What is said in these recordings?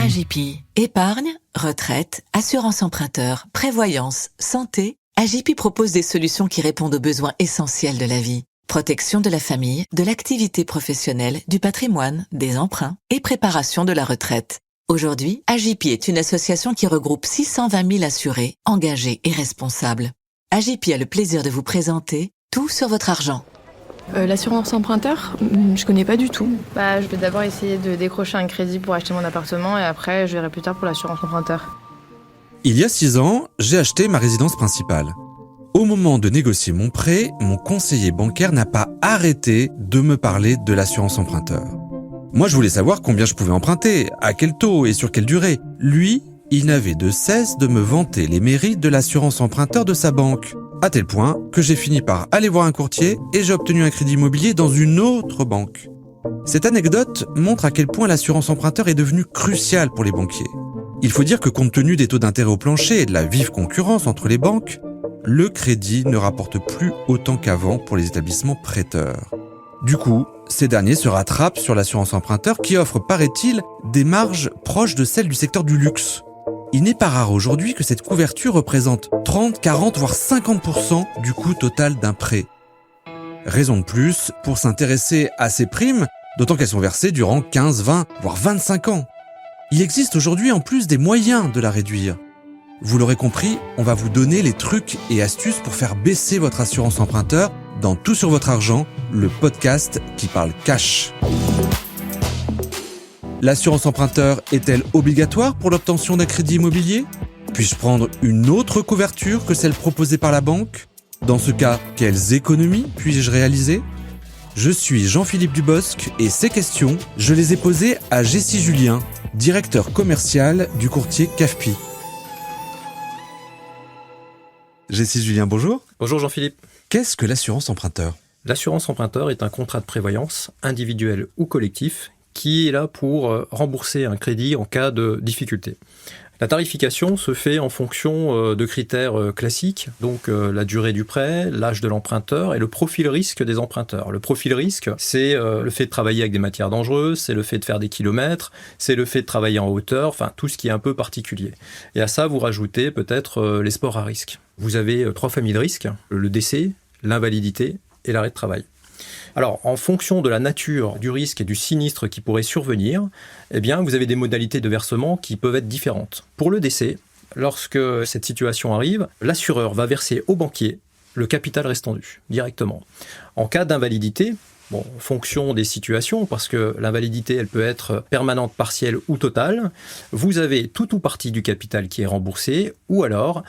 Agipi. Épargne, retraite, assurance emprunteur, prévoyance, santé. Agipi propose des solutions qui répondent aux besoins essentiels de la vie. Protection de la famille, de l'activité professionnelle, du patrimoine, des emprunts et préparation de la retraite. Aujourd'hui, Agipi est une association qui regroupe 620 000 assurés, engagés et responsables. Agipi a le plaisir de vous présenter Tout sur votre argent. L'assurance emprunteur, je connais pas du tout. Je vais d'abord essayer de décrocher un crédit pour acheter mon appartement et après je verrai plus tard pour l'assurance emprunteur. Il y a 6 ans, j'ai acheté ma résidence principale. Au moment de négocier mon prêt, mon conseiller bancaire n'a pas arrêté de me parler de l'assurance emprunteur. Moi, je voulais savoir combien je pouvais emprunter, à quel taux et sur quelle durée. Lui, il n'avait de cesse de me vanter les mérites de l'assurance emprunteur de sa banque. À tel point que j'ai fini par aller voir un courtier et j'ai obtenu un crédit immobilier dans une autre banque. Cette anecdote montre à quel point l'assurance emprunteur est devenue cruciale pour les banquiers. Il faut dire que compte tenu des taux d'intérêt au plancher et de la vive concurrence entre les banques, le crédit ne rapporte plus autant qu'avant pour les établissements prêteurs. Du coup, ces derniers se rattrapent sur l'assurance emprunteur qui offre, paraît-il, des marges proches de celles du secteur du luxe. Il n'est pas rare aujourd'hui que cette couverture représente 30, 40, voire 50% du coût total d'un prêt. Raison de plus pour s'intéresser à ces primes, d'autant qu'elles sont versées durant 15, 20, voire 25 ans. Il existe aujourd'hui en plus des moyens de la réduire. Vous l'aurez compris, on va vous donner les trucs et astuces pour faire baisser votre assurance emprunteur dans Tout sur votre argent, le podcast qui parle cash. L'assurance emprunteur est-elle obligatoire pour l'obtention d'un crédit immobilier ? Puis-je prendre une autre couverture que celle proposée par la banque ? Dans ce cas, quelles économies puis-je réaliser ? Je suis Jean-Philippe Dubosc et ces questions, je les ai posées à Jessie Julien, directeur commercial du courtier CAFPI. Jessie Julien, bonjour. Bonjour Jean-Philippe. Qu'est-ce que l'assurance emprunteur ? L'assurance emprunteur est un contrat de prévoyance, individuel ou collectif, qui est là pour rembourser un crédit en cas de difficulté. La tarification se fait en fonction de critères classiques, donc la durée du prêt, l'âge de l'emprunteur et le profil risque des emprunteurs. Le profil risque, c'est le fait de travailler avec des matières dangereuses, c'est le fait de faire des kilomètres, c'est le fait de travailler en hauteur, enfin tout ce qui est un peu particulier. Et à ça, vous rajoutez peut-être les sports à risque. Vous avez 3 familles de risques, le décès, l'invalidité et l'arrêt de travail. Alors, en fonction de la nature du risque et du sinistre qui pourrait survenir, eh bien, vous avez des modalités de versement qui peuvent être différentes. Pour le décès, lorsque cette situation arrive, l'assureur va verser au banquier le capital restant dû, directement. En cas d'invalidité, en fonction des situations, parce que l'invalidité, elle peut être permanente, partielle ou totale, vous avez tout ou partie du capital qui est remboursé, ou alors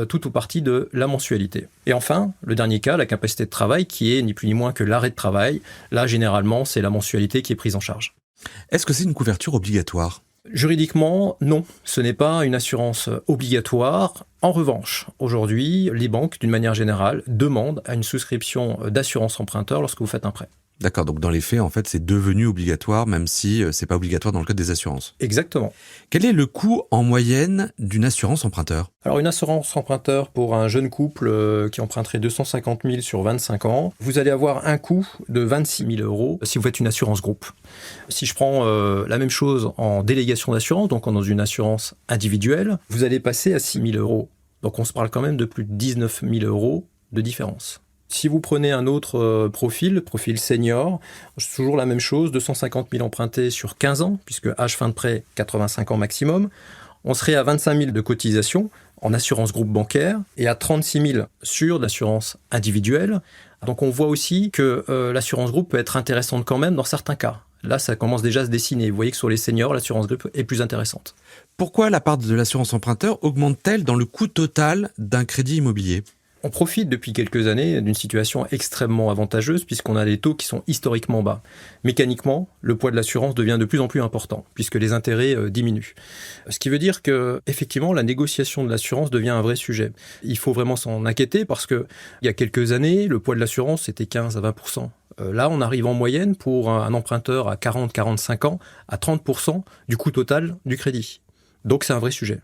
tout ou partie de la mensualité. Et enfin, le dernier cas, la capacité de travail, qui est ni plus ni moins que l'arrêt de travail. Là, généralement, c'est la mensualité qui est prise en charge. Est-ce que c'est une couverture obligatoire ? Juridiquement, non, ce n'est pas une assurance obligatoire. En revanche, aujourd'hui, les banques, d'une manière générale, demandent à une souscription d'assurance emprunteur lorsque vous faites un prêt. D'accord, donc dans les faits, en fait, c'est devenu obligatoire, même si c'est pas obligatoire dans le code des assurances. Exactement. Quel est le coût en moyenne d'une assurance emprunteur ? Alors, une assurance emprunteur pour un jeune couple qui emprunterait 250 000 sur 25 ans, vous allez avoir un coût de 26 000 euros si vous faites une assurance groupe. Si je prends la même chose en délégation d'assurance, donc dans une assurance individuelle, vous allez passer à 6 000 euros. Donc, on se parle quand même de plus de 19 000 euros de différence. Si vous prenez un autre profil senior, c'est toujours la même chose, 250 000 empruntés sur 15 ans, puisque âge fin de prêt, 85 ans maximum. On serait à 25 000 de cotisation en assurance groupe bancaire et à 36 000 sur l'assurance individuelle. Donc on voit aussi que l'assurance groupe peut être intéressante quand même dans certains cas. Là, ça commence déjà à se dessiner. Vous voyez que sur les seniors, l'assurance groupe est plus intéressante. Pourquoi la part de l'assurance emprunteur augmente-t-elle dans le coût total d'un crédit immobilier ? On profite depuis quelques années d'une situation extrêmement avantageuse puisqu'on a des taux qui sont historiquement bas. Mécaniquement, le poids de l'assurance devient de plus en plus important puisque les intérêts diminuent. Ce qui veut dire que, effectivement, la négociation de l'assurance devient un vrai sujet. Il faut vraiment s'en inquiéter parce que il y a quelques années, le poids de l'assurance c'était 15 à 20%. Là, on arrive en moyenne pour un emprunteur à 40-45 ans à 30% du coût total du crédit. Donc c'est un vrai sujet.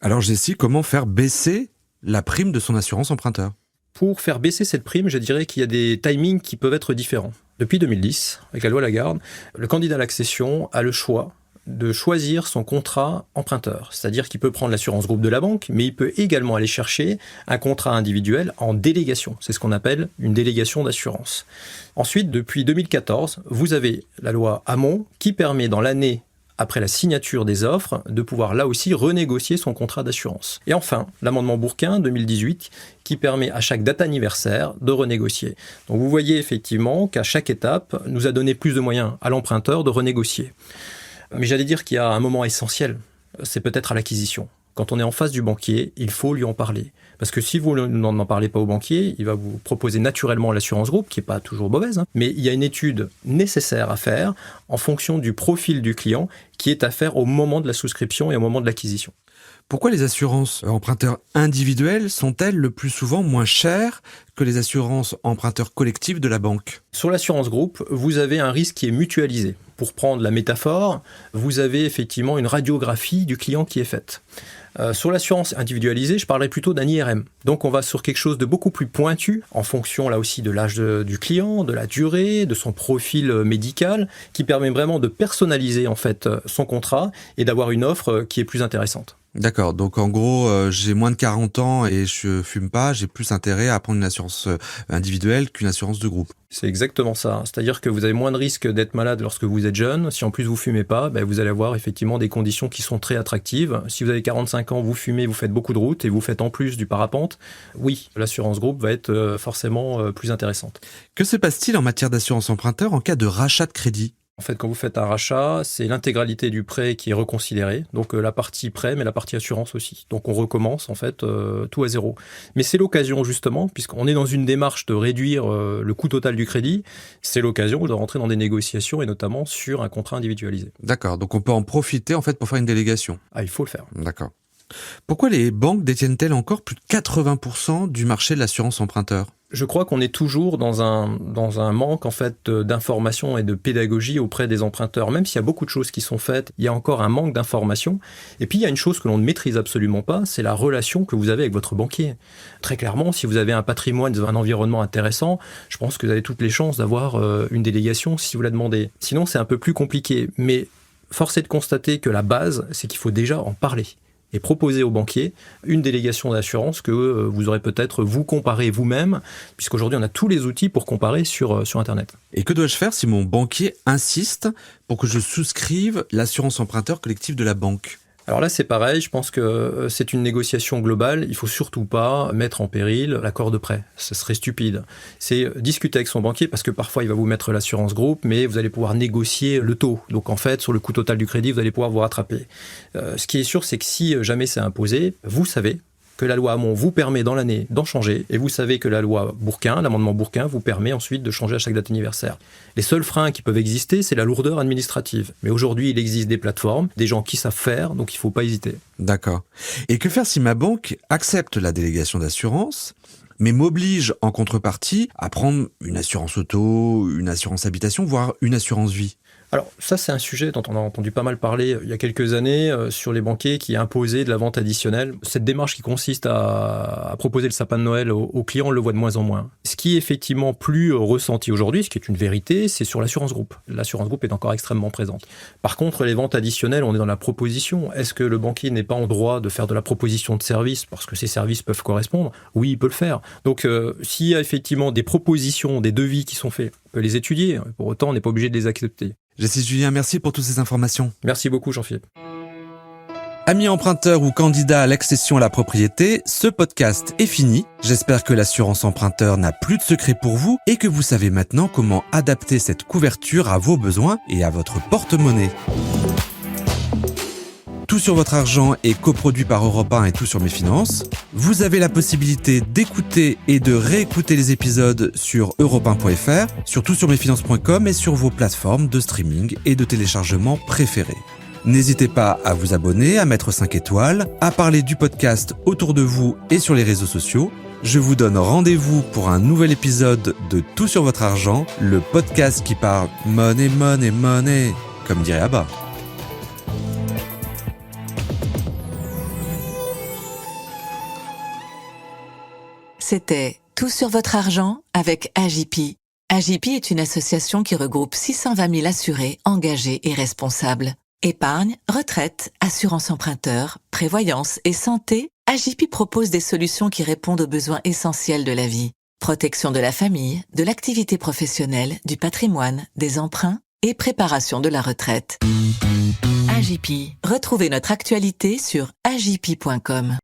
Alors Jessie, comment faire baisser la prime de son assurance emprunteur ? Pour faire baisser cette prime, je dirais qu'il y a des timings qui peuvent être différents. Depuis 2010, avec la loi Lagarde, le candidat à l'accession a le choix de choisir son contrat emprunteur. C'est-à-dire qu'il peut prendre l'assurance groupe de la banque, mais il peut également aller chercher un contrat individuel en délégation. C'est ce qu'on appelle une délégation d'assurance. Ensuite, depuis 2014, vous avez la loi Hamon qui permet dans l'année après la signature des offres, de pouvoir là aussi renégocier son contrat d'assurance. Et enfin, l'amendement Bourquin 2018 qui permet à chaque date anniversaire de renégocier. Donc vous voyez effectivement qu'à chaque étape, nous a donné plus de moyens à l'emprunteur de renégocier. Mais j'allais dire qu'il y a un moment essentiel, c'est peut-être à l'acquisition. Quand on est en face du banquier, il faut lui en parler. Parce que si vous n'en parlez pas au banquier, il va vous proposer naturellement l'assurance groupe, qui n'est pas toujours mauvaise, mais il y a une étude nécessaire à faire en fonction du profil du client qui est à faire au moment de la souscription et au moment de l'acquisition. Pourquoi les assurances emprunteurs individuelles sont-elles le plus souvent moins chères que les assurances emprunteurs collectives de la banque ? Sur l'assurance groupe, vous avez un risque qui est mutualisé. Pour prendre la métaphore, vous avez effectivement une radiographie du client qui est faite. Sur l'assurance individualisée, je parlerais plutôt d'un IRM. Donc on va sur quelque chose de beaucoup plus pointu, en fonction là aussi de l'âge du client, de la durée, de son profil médical, qui permet vraiment de personnaliser en fait son contrat et d'avoir une offre qui est plus intéressante. D'accord, donc en gros, j'ai moins de 40 ans et je fume pas, j'ai plus intérêt à prendre une assurance individuelle qu'une assurance de groupe. C'est exactement ça, c'est-à-dire que vous avez moins de risques d'être malade lorsque vous êtes jeune. Si en plus vous fumez pas, vous allez avoir effectivement des conditions qui sont très attractives. Si vous avez 45 ans, vous fumez, vous faites beaucoup de route et vous faites en plus du parapente, oui, l'assurance groupe va être forcément plus intéressante. Que se passe-t-il en matière d'assurance emprunteur en cas de rachat de crédit ? En fait, quand vous faites un rachat, c'est l'intégralité du prêt qui est reconsidérée. Donc la partie prêt, mais la partie assurance aussi. Donc on recommence en fait tout à zéro. Mais c'est l'occasion justement, puisqu'on est dans une démarche de réduire le coût total du crédit, c'est l'occasion de rentrer dans des négociations et notamment sur un contrat individualisé. D'accord, donc on peut en profiter en fait pour faire une délégation. Ah, il faut le faire. D'accord. Pourquoi les banques détiennent-elles encore plus de 80% du marché de l'assurance emprunteur ? Je crois qu'on est toujours dans un manque en fait d'information et de pédagogie auprès des emprunteurs. Même s'il y a beaucoup de choses qui sont faites, il y a encore un manque d'information. Et puis il y a une chose que l'on ne maîtrise absolument pas, c'est la relation que vous avez avec votre banquier. Très clairement, si vous avez un patrimoine, un environnement intéressant, je pense que vous avez toutes les chances d'avoir une délégation si vous la demandez. Sinon, c'est un peu plus compliqué. Mais force est de constater que la base, c'est qu'il faut déjà en parler et proposer au banquier une délégation d'assurance que vous aurez peut-être vous comparer vous-même, puisqu'aujourd'hui on a tous les outils pour comparer sur Internet. Et que dois-je faire si mon banquier insiste pour que je souscrive l'assurance emprunteur collective de la banque ? Alors là, c'est pareil, je pense que c'est une négociation globale. Il ne faut surtout pas mettre en péril l'accord de prêt. Ce serait stupide. C'est discuter avec son banquier parce que parfois, il va vous mettre l'assurance groupe, mais vous allez pouvoir négocier le taux. Donc en fait, sur le coût total du crédit, vous allez pouvoir vous rattraper. Ce qui est sûr, c'est que si jamais c'est imposé, vous savez que la loi Hamon vous permet dans l'année d'en changer, et vous savez que la loi Bourquin, l'amendement Bourquin, vous permet ensuite de changer à chaque date anniversaire. Les seuls freins qui peuvent exister, c'est la lourdeur administrative. Mais aujourd'hui, il existe des plateformes, des gens qui savent faire, donc il ne faut pas hésiter. D'accord. Et que faire si ma banque accepte la délégation d'assurance, mais m'oblige en contrepartie à prendre une assurance auto, une assurance habitation, voire une assurance vie ? Alors ça, c'est un sujet dont on a entendu pas mal parler il y a quelques années sur les banquiers qui imposaient de la vente additionnelle. Cette démarche qui consiste à proposer le sapin de Noël aux clients, on le voit de moins en moins. Ce qui est effectivement plus ressenti aujourd'hui, ce qui est une vérité, c'est sur l'assurance groupe. L'assurance groupe est encore extrêmement présente. Par contre, les ventes additionnelles, on est dans la proposition. Est-ce que le banquier n'est pas en droit de faire de la proposition de service parce que ces services peuvent correspondre ? Oui, il peut le faire. Donc s'il y a effectivement des propositions, des devis qui sont faits, on peut les étudier. Pour autant, on n'est pas obligé de les accepter. Jessie Julien, merci pour toutes ces informations. Merci beaucoup, Jean-Philippe. Amis emprunteurs ou candidats à l'accession à la propriété, ce podcast est fini. J'espère que l'assurance emprunteur n'a plus de secret pour vous et que vous savez maintenant comment adapter cette couverture à vos besoins et à votre porte-monnaie. Tout sur votre argent est coproduit par Europe 1 et Tout sur mes finances. Vous avez la possibilité d'écouter et de réécouter les épisodes sur europe1.fr, sur toutsurmesfinances.com et sur vos plateformes de streaming et de téléchargement préférées. N'hésitez pas à vous abonner, à mettre 5 étoiles, à parler du podcast autour de vous et sur les réseaux sociaux. Je vous donne rendez-vous pour un nouvel épisode de Tout sur votre argent, le podcast qui parle money, money, money, comme dirait Abba. C'était Tout sur votre argent avec AJP. AJP est une association qui regroupe 620 000 assurés, engagés et responsables. Épargne, retraite, assurance emprunteur, prévoyance et santé, AJPI propose des solutions qui répondent aux besoins essentiels de la vie. Protection de la famille, de l'activité professionnelle, du patrimoine, des emprunts et préparation de la retraite. AJPI. Retrouvez notre actualité sur ajpi.com.